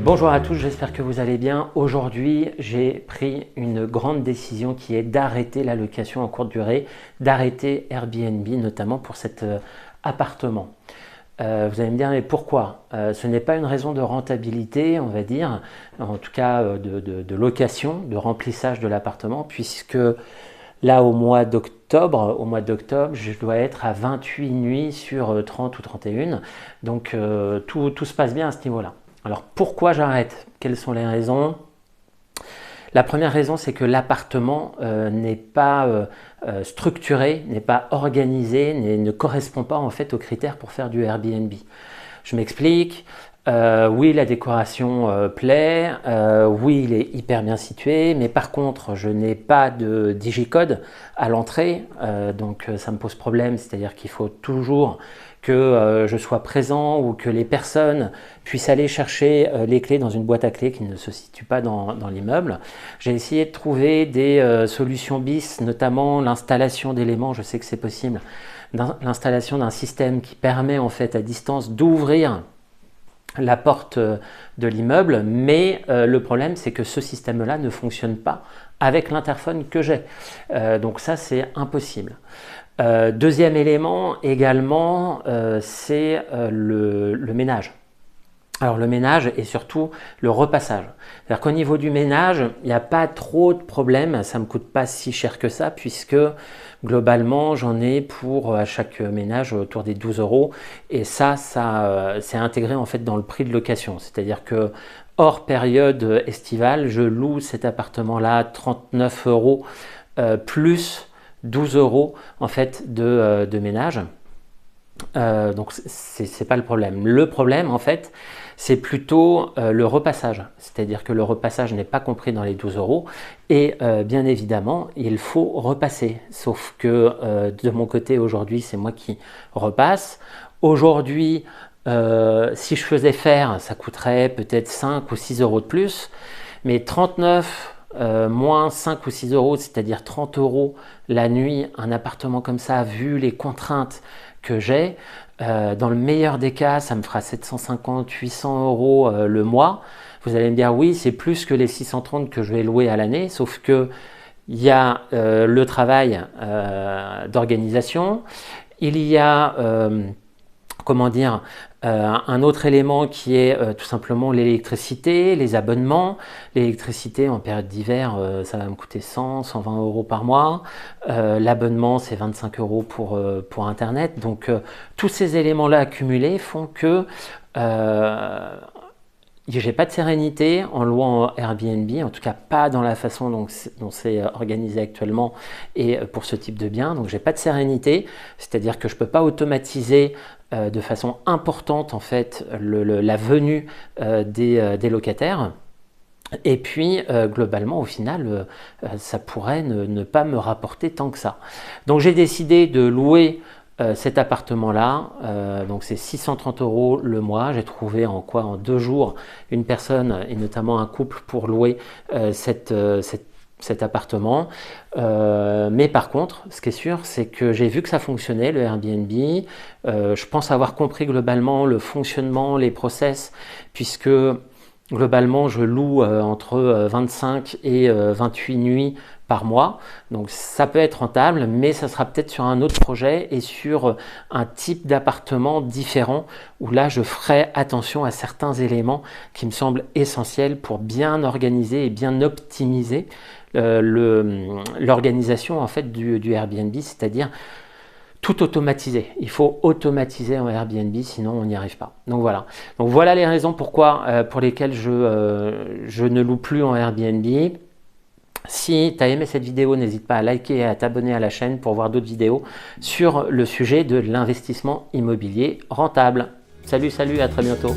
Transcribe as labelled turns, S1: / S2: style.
S1: Bonjour à tous, j'espère que vous allez bien. Aujourd'hui, j'ai pris une grande décision qui est d'arrêter la location en courte durée, d'arrêter Airbnb, notamment pour cet appartement. Vous allez me dire, mais pourquoi? Ce n'est pas une raison de rentabilité, on va dire, en tout cas de location, de remplissage de l'appartement, puisque là, au mois d'octobre, je dois être à 28 nuits sur 30 ou 31. Donc, tout se passe bien à ce niveau-là. Alors, pourquoi j'arrête? Quelles sont les raisons? La première raison, c'est que l'appartement n'est pas structuré, n'est pas organisé, ne correspond pas en fait aux critères pour faire du Airbnb. Je m'explique. Oui, la décoration plaît, oui, il est hyper bien situé, mais par contre, je n'ai pas de digicode à l'entrée, donc ça me pose problème, c'est-à-dire qu'il faut toujours que je sois présent ou que les personnes puissent aller chercher les clés dans une boîte à clés qui ne se situe pas dans l'immeuble. J'ai essayé de trouver des solutions bis, notamment l'installation d'éléments, je sais que c'est possible, l'installation d'un système qui permet en fait à distance d'ouvrir la porte de l'immeuble, mais le problème c'est que ce système-là ne fonctionne pas avec l'interphone que j'ai. Donc ça c'est impossible. Deuxième élément également, c'est le ménage. Alors le ménage et surtout le repassage. C'est-à-dire qu'au niveau du ménage, il n'y a pas trop de problème, ça ne me coûte pas si cher que ça puisque globalement j'en ai pour à chaque ménage autour des 12 € et ça c'est intégré en fait dans le prix de location. C'est-à-dire que hors période estivale, je loue cet appartement-là 39 € plus 12 € en fait de ménage. Donc c'est pas le problème. Le problème en fait, c'est plutôt le repassage. C'est-à-dire que le repassage n'est pas compris dans les 12 € et bien évidemment, il faut repasser. Sauf que de mon côté aujourd'hui, c'est moi qui repasse. Aujourd'hui, si je faisais faire, ça coûterait peut-être 5 ou 6 € de plus, mais 39 moins 5 ou 6 €, c'est-à-dire 30 € la nuit, un appartement comme ça, vu les contraintes que j'ai, dans le meilleur des cas, ça me fera 750-800 € le mois. Vous allez me dire, oui, c'est plus que les 630 que je vais louer à l'année, sauf que il y a le travail d'organisation, il y a comment dire, un autre élément qui est tout simplement l'électricité, les abonnements. L'électricité en période d'hiver, ça va me coûter 100-120 € par mois. L'abonnement, c'est 25 € pour Internet. Donc, tous ces éléments-là accumulés font que j'ai pas de sérénité en louant Airbnb, en tout cas pas dans la façon dont c'est organisé actuellement et pour ce type de bien. Donc j'ai pas de sérénité, c'est-à-dire que je peux pas automatiser de façon importante en fait la venue des locataires. Et puis globalement au final ça pourrait ne pas me rapporter tant que ça. Donc j'ai décidé de louer cet appartement-là, donc c'est 630 € le mois. J'ai trouvé en 2 jours une personne et notamment un couple pour louer cet appartement. Mais par contre, ce qui est sûr, c'est que j'ai vu que ça fonctionnait, le Airbnb. Je pense avoir compris globalement le fonctionnement, les process, puisque globalement, je loue entre 25 et 28 nuits par mois. Donc ça peut être rentable, mais ça sera peut-être sur un autre projet et sur un type d'appartement différent où là, je ferai attention à certains éléments qui me semblent essentiels pour bien organiser et bien optimiser l'organisation en fait du Airbnb, c'est-à-dire tout automatiser. Il faut automatiser en Airbnb, sinon on n'y arrive pas. Donc voilà les raisons pour lesquelles je ne loue plus en Airbnb. Si tu as aimé cette vidéo, n'hésite pas à liker et à t'abonner à la chaîne pour voir d'autres vidéos sur le sujet de l'investissement immobilier rentable. Salut, à très bientôt.